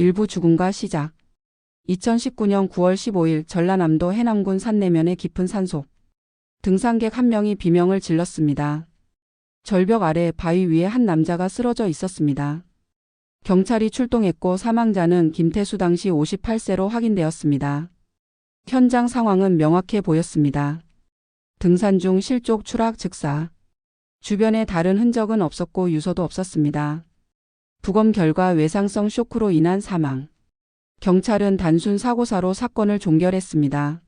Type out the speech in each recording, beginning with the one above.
일부 죽음과 시작. 2019년 9월 15일 전라남도 해남군 산내면의 깊은 산속. 등산객 한 명이 비명을 질렀습니다. 절벽 아래 바위 위에 한 남자가 쓰러져 있었습니다. 경찰이 출동했고 사망자는 김태수 당시 58세로 확인되었습니다. 현장 상황은 명확해 보였습니다. 등산 중 실족 추락 즉사. 주변에 다른 흔적은 없었고 유서도 없었습니다. 부검 결과 외상성 쇼크로 인한 사망. 경찰은 단순 사고사로 사건을 종결했습니다.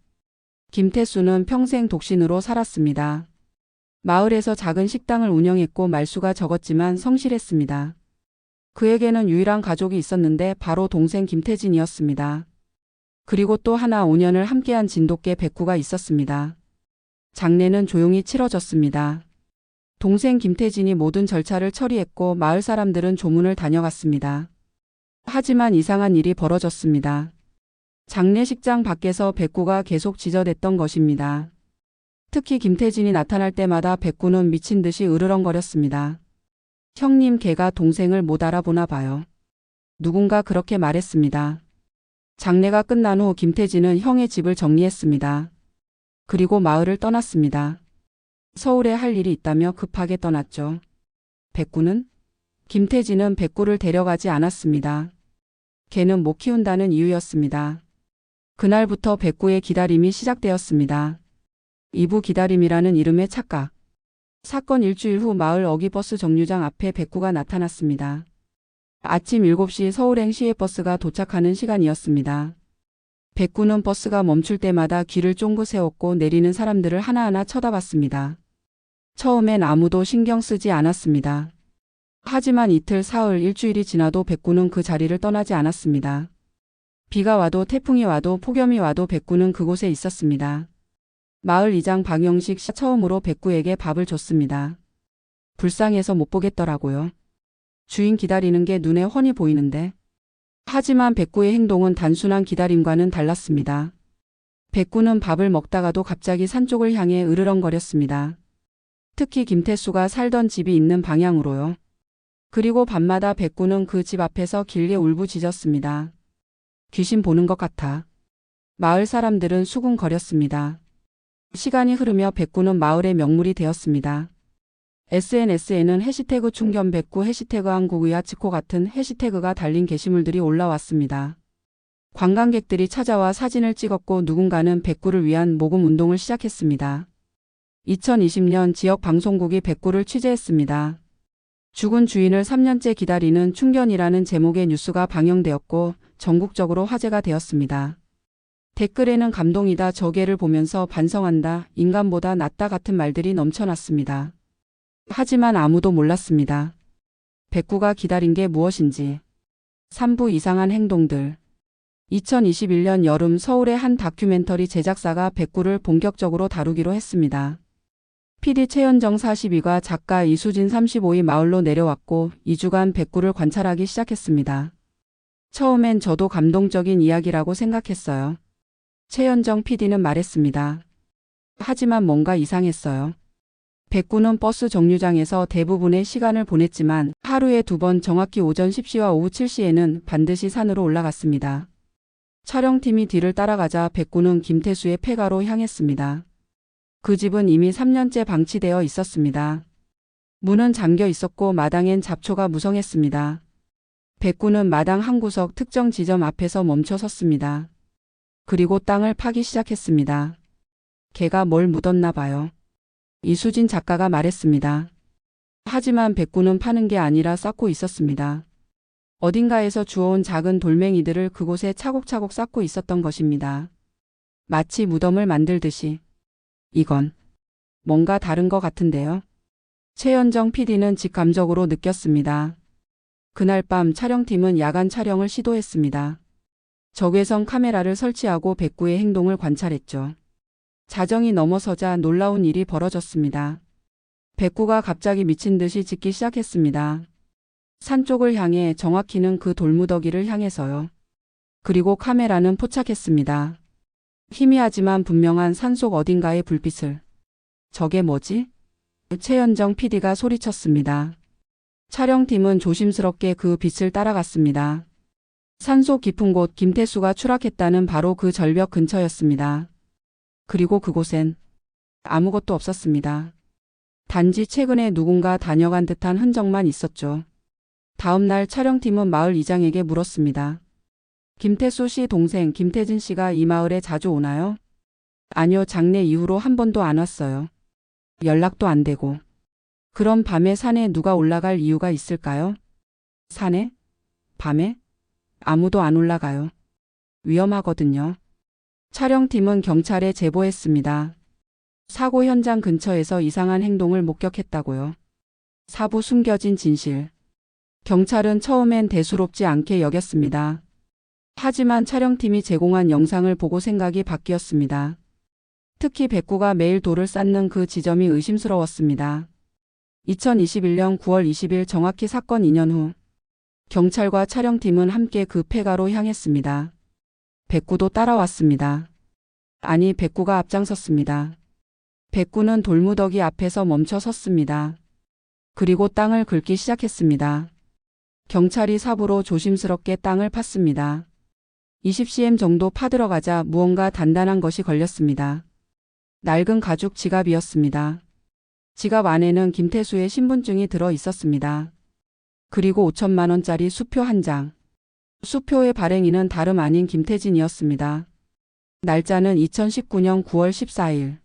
김태수는 평생 독신으로 살았습니다. 마을에서 작은 식당을 운영했고 말수가 적었지만 성실했습니다. 그에게는 유일한 가족이 있었는데 바로 동생 김태진이었습니다. 그리고 또 하나 5년을 함께한 진돗개 백구가 있었습니다. 장례는 조용히 치러졌습니다. 동생 김태진이 모든 절차를 처리했고 마을 사람들은 조문을 다녀갔습니다. 하지만 이상한 일이 벌어졌습니다. 장례식장 밖에서 백구가 계속 지저댔던 것입니다. 특히 김태진이 나타날 때마다 백구는 미친 듯이 으르렁거렸습니다. 형님, 걔가 동생을 못 알아보나 봐요. 누군가 그렇게 말했습니다. 장례가 끝난 후 김태진은 형의 집을 정리했습니다. 그리고 마을을 떠났습니다. 서울에 할 일이 있다며 급하게 떠났죠. 백구는? 김태진은 백구를 데려가지 않았습니다. 걔는 못 키운다는 이유였습니다. 그날부터 백구의 기다림이 시작되었습니다. 이부 기다림이라는 이름의 착각. 사건 일주일 후 마을 어기버스 정류장 앞에 백구가 나타났습니다. 아침 7시 서울행 시외버스가 도착하는 시간이었습니다. 백구는 버스가 멈출 때마다 귀를 쫑긋 세웠고 내리는 사람들을 하나하나 쳐다봤습니다. 처음엔 아무도 신경 쓰지 않았습니다. 하지만 이틀, 사흘, 일주일이 지나도 백구는 그 자리를 떠나지 않았습니다. 비가 와도 태풍이 와도 폭염이 와도 백구는 그곳에 있었습니다. 마을 이장 박영식 씨 처음으로 백구에게 밥을 줬습니다. 불쌍해서 못 보겠더라고요. 주인 기다리는 게 눈에 훤히 보이는데. 하지만 백구의 행동은 단순한 기다림과는 달랐습니다. 백구는 밥을 먹다가도 갑자기 산 쪽을 향해 으르렁거렸습니다. 특히 김태수가 살던 집이 있는 방향으로요. 그리고 밤마다 백구는 그 집 앞에서 길게 울부짖었습니다. 귀신 보는 것 같아. 마을 사람들은 수군거렸습니다. 시간이 흐르며 백구는 마을의 명물이 되었습니다. SNS에는 해시태그 충견백구, 해시태그 한국의아치코 같은 해시태그가 달린 게시물들이 올라왔습니다. 관광객들이 찾아와 사진을 찍었고 누군가는 백구를 위한 모금 운동을 시작했습니다. 2020년 지역 방송국이 백구를 취재했습니다. 죽은 주인을 3년째 기다리는 충견이라는 제목의 뉴스가 방영되었고 전국적으로 화제가 되었습니다. 댓글에는 감동이다, 저개를 보면서 반성한다, 인간보다 낫다 같은 말들이 넘쳐났습니다. 하지만 아무도 몰랐습니다. 백구가 기다린 게 무엇인지. 3부 이상한 행동들. 2021년 여름 서울의 한 다큐멘터리 제작사가 백구를 본격적으로 다루기로 했습니다. PD 최현정 42가 작가 이수진 35이 마을로 내려왔고 2주간 백구를 관찰하기 시작했습니다. 처음엔 저도 감동적인 이야기라고 생각했어요. 최현정 PD는 말했습니다. 하지만 뭔가 이상했어요. 백구는 버스 정류장에서 대부분의 시간을 보냈지만 하루에 2번 정확히 오전 10시와 오후 7시에는 반드시 산으로 올라갔습니다. 촬영팀이 뒤를 따라가자 백구는 김태수의 폐가로 향했습니다. 그 집은 이미 3년째 방치되어 있었습니다. 문은 잠겨 있었고 마당엔 잡초가 무성했습니다. 백구는 마당 한 구석 특정 지점 앞에서 멈춰 섰습니다. 그리고 땅을 파기 시작했습니다. 개가 뭘 묻었나 봐요. 이수진 작가가 말했습니다. 하지만 백구는 파는 게 아니라 쌓고 있었습니다. 어딘가에서 주워온 작은 돌멩이들을 그곳에 차곡차곡 쌓고 있었던 것입니다. 마치 무덤을 만들듯이. 이건 뭔가 다른 것 같은데요. 최현정 PD는 직감적으로 느꼈습니다. 그날 밤 촬영팀은 야간 촬영을 시도했습니다. 적외선 카메라를 설치하고 백구의 행동을 관찰했죠. 자정이 넘어서자 놀라운 일이 벌어졌습니다. 백구가 갑자기 미친 듯이 짖기 시작했습니다. 산 쪽을 향해, 정확히는 그 돌무더기를 향해서요. 그리고 카메라는 포착했습니다. 희미하지만 분명한 산속 어딘가의 불빛을. 저게 뭐지? 최현정 PD가 소리쳤습니다. 촬영팀은 조심스럽게 그 빛을 따라갔습니다. 산소 깊은 곳 김태수가 추락했다는 바로 그 절벽 근처였습니다. 그리고 그곳엔 아무것도 없었습니다. 단지 최근에 누군가 다녀간 듯한 흔적만 있었죠. 다음 날 촬영팀은 마을 이장에게 물었습니다. 김태수 씨 동생 김태진 씨가 이 마을에 자주 오나요? 아니요, 장례 이후로 한 번도 안 왔어요. 연락도 안 되고. 그럼 밤에 산에 누가 올라갈 이유가 있을까요? 산에? 밤에? 아무도 안 올라가요. 위험하거든요. 촬영팀은 경찰에 제보했습니다. 사고 현장 근처에서 이상한 행동을 목격했다고요. 사부 숨겨진 진실. 경찰은 처음엔 대수롭지 않게 여겼습니다. 하지만 촬영팀이 제공한 영상을 보고 생각이 바뀌었습니다. 특히 백구가 매일 돌을 쌓는 그 지점이 의심스러웠습니다. 2021년 9월 20일 정확히 사건 2년 후 경찰과 촬영팀은 함께 그 폐가로 향했습니다. 백구도 따라왔습니다. 아니, 백구가 앞장섰습니다. 백구는 돌무더기 앞에서 멈춰 섰습니다. 그리고 땅을 긁기 시작했습니다. 경찰이 삽으로 조심스럽게 땅을 팠습니다. 20cm 정도 파들어가자 무언가 단단한 것이 걸렸습니다. 낡은 가죽 지갑이었습니다. 지갑 안에는 김태수의 신분증이 들어 있었습니다. 그리고 5천만 원짜리 수표 한 장. 수표의 발행인은 다름 아닌 김태진이었습니다. 날짜는 2019년 9월 14일.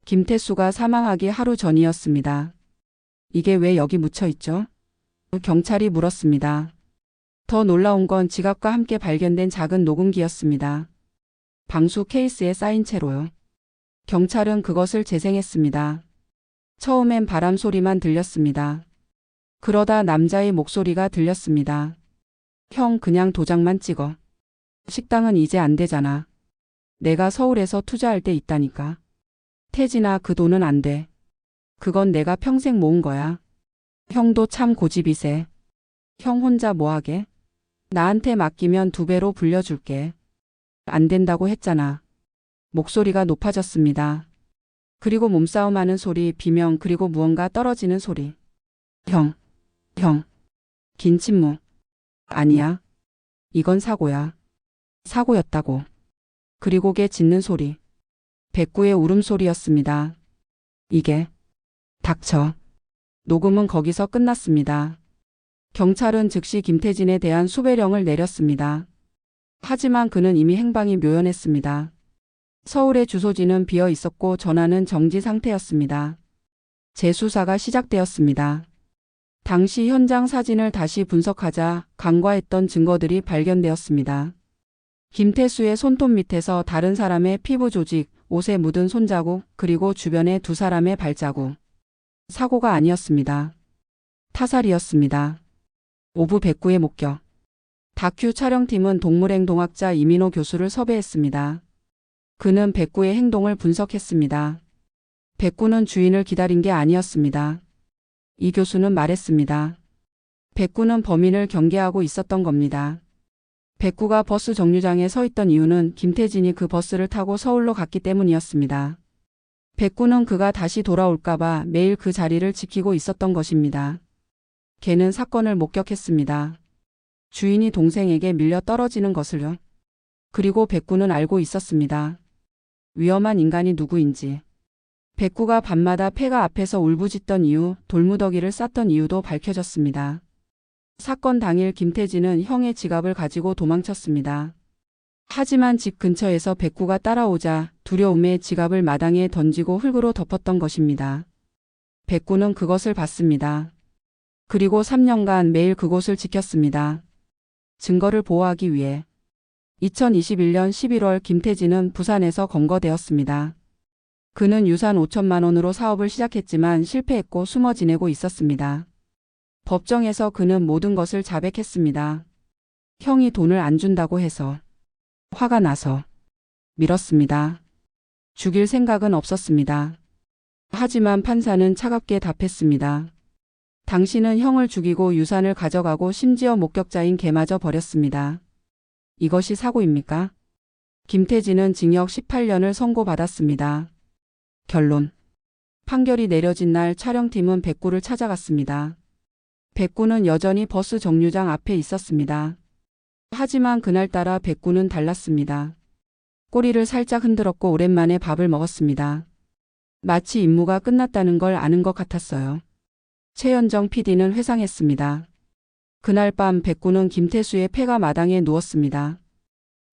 김태수가 사망하기 하루 전이었습니다. 이게 왜 여기 묻혀 있죠? 경찰이 물었습니다. 더 놀라운 건 지갑과 함께 발견된 작은 녹음기였습니다. 방수 케이스에 쌓인 채로요. 경찰은 그것을 재생했습니다. 처음엔 바람 소리만 들렸습니다. 그러다 남자의 목소리가 들렸습니다. 형, 그냥 도장만 찍어. 식당은 이제 안 되잖아. 내가 서울에서 투자할 때 있다니까. 태진아, 그 돈은 안 돼. 그건 내가 평생 모은 거야. 형도 참 고집이세. 형 혼자 뭐 하게? 나한테 맡기면 2배로 불려줄게. 안 된다고 했잖아. 목소리가 높아졌습니다. 그리고 몸싸움하는 소리, 비명, 그리고 무언가 떨어지는 소리. 형. 긴 침묵. 아니야. 이건 사고야. 사고였다고. 그리고 개 짖는 소리. 백구의 울음소리였습니다. 이게. 닥쳐. 녹음은 거기서 끝났습니다. 경찰은 즉시 김태진에 대한 수배령을 내렸습니다. 하지만 그는 이미 행방이 묘연했습니다. 서울의 주소지는 비어 있었고 전화는 정지 상태였습니다. 재수사가 시작되었습니다. 당시 현장 사진을 다시 분석하자 간과했던 증거들이 발견되었습니다. 김태수의 손톱 밑에서 다른 사람의 피부 조직, 옷에 묻은 손자국, 그리고 주변에 2사람의 발자국. 사고가 아니었습니다. 타살이었습니다. 오부 백구의 목격. 다큐 촬영팀은 동물행동학자 이민호 교수를 섭외했습니다. 그는 백구의 행동을 분석했습니다. 백구는 주인을 기다린 게 아니었습니다. 이 교수는 말했습니다. 백구는 범인을 경계하고 있었던 겁니다. 백구가 버스 정류장에 서 있던 이유는 김태진이 그 버스를 타고 서울로 갔기 때문이었습니다. 백구는 그가 다시 돌아올까봐 매일 그 자리를 지키고 있었던 것입니다. 걔는 사건을 목격했습니다. 주인이 동생에게 밀려 떨어지는 것을요. 그리고 백구는 알고 있었습니다. 위험한 인간이 누구인지. 백구가 밤마다 폐가 앞에서 울부짖던 이유, 돌무더기를 쌌던 이유도 밝혀졌습니다. 사건 당일 김태진은 형의 지갑을 가지고 도망쳤습니다. 하지만 집 근처에서 백구가 따라오자 두려움에 지갑을 마당에 던지고 흙으로 덮었던 것입니다. 백구는 그것을 봤습니다. 그리고 3년간 매일 그곳을 지켰습니다. 증거를 보호하기 위해. 2021년 11월 김태진은 부산에서 검거되었습니다. 그는 유산 5천만 원으로 사업을 시작했지만 실패했고 숨어 지내고 있었습니다. 법정에서 그는 모든 것을 자백했습니다. 형이 돈을 안 준다고 해서. 화가 나서. 밀었습니다. 죽일 생각은 없었습니다. 하지만 판사는 차갑게 답했습니다. 당신은 형을 죽이고 유산을 가져가고 심지어 목격자인 개마저 버렸습니다. 이것이 사고입니까? 김태진은 징역 18년을 선고받았습니다. 결론. 판결이 내려진 날 촬영팀은 백구를 찾아갔습니다. 백구는 여전히 버스 정류장 앞에 있었습니다. 하지만 그날따라 백구는 달랐습니다. 꼬리를 살짝 흔들었고 오랜만에 밥을 먹었습니다. 마치 임무가 끝났다는 걸 아는 것 같았어요. 최연정 PD는 회상했습니다. 그날 밤 백구는 김태수의 폐가 마당에 누웠습니다.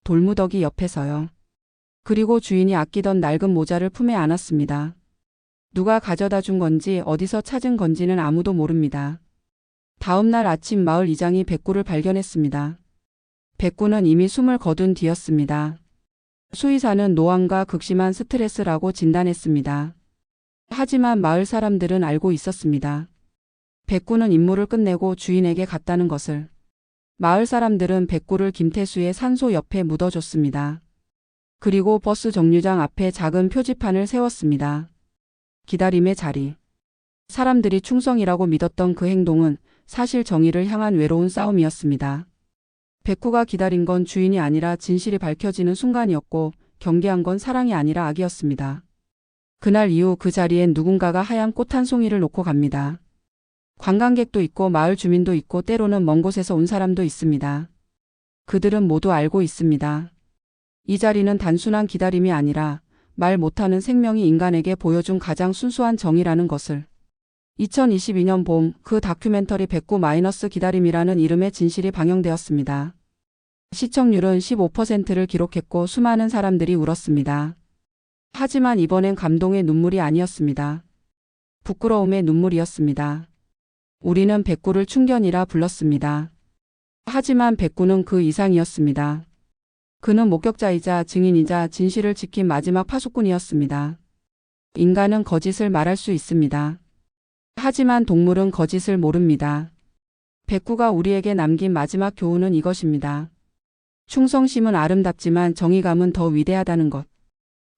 돌무더기 옆에서요. 그리고 주인이 아끼던 낡은 모자를 품에 안았습니다. 누가 가져다 준 건지 어디서 찾은 건지는 아무도 모릅니다. 다음 날 아침 마을 이장이 백구를 발견했습니다. 백구는 이미 숨을 거둔 뒤였습니다. 수의사는 노안과 극심한 스트레스라고 진단했습니다. 하지만 마을 사람들은 알고 있었습니다. 백구는 임무를 끝내고 주인에게 갔다는 것을. 마을 사람들은 백구를 김태수의 산소 옆에 묻어줬습니다. 그리고 버스 정류장 앞에 작은 표지판을 세웠습니다. 기다림의 자리. 사람들이 충성이라고 믿었던 그 행동은 사실 정의를 향한 외로운 싸움이었습니다. 백구가 기다린 건 주인이 아니라 진실이 밝혀지는 순간이었고 경계한 건 사랑이 아니라 악이었습니다. 그날 이후 그 자리엔 누군가가 하얀 꽃 한 송이를 놓고 갑니다. 관광객도 있고 마을 주민도 있고 때로는 먼 곳에서 온 사람도 있습니다. 그들은 모두 알고 있습니다. 이 자리는 단순한 기다림이 아니라 말 못하는 생명이 인간에게 보여준 가장 순수한 정의라는 것을. 2022년 봄 그 다큐멘터리 백구 기다림이라는 이름의 진실이 방영되었습니다. 시청률은 15%를 기록했고 수많은 사람들이 울었습니다. 하지만 이번엔 감동의 눈물이 아니었습니다. 부끄러움의 눈물이었습니다. 우리는 백구를 충견이라 불렀습니다. 하지만 백구는 그 이상이었습니다. 그는 목격자이자 증인이자 진실을 지킨 마지막 파수꾼이었습니다. 인간은 거짓을 말할 수 있습니다. 하지만 동물은 거짓을 모릅니다. 백구가 우리에게 남긴 마지막 교훈은 이것입니다. 충성심은 아름답지만 정의감은 더 위대하다는 것.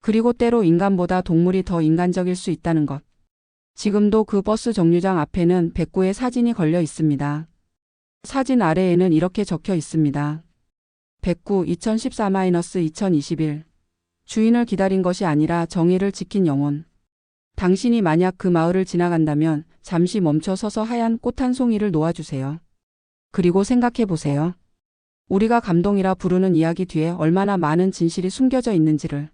그리고 때로 인간보다 동물이 더 인간적일 수 있다는 것. 지금도 그 버스 정류장 앞에는 백구의 사진이 걸려 있습니다. 사진 아래에는 이렇게 적혀 있습니다. 백구 2014-2021 주인을 기다린 것이 아니라 정의를 지킨 영혼. 당신이 만약 그 마을을 지나간다면 잠시 멈춰 서서 하얀 꽃 한 송이를 놓아주세요. 그리고 생각해 보세요. 우리가 감동이라 부르는 이야기 뒤에 얼마나 많은 진실이 숨겨져 있는지를.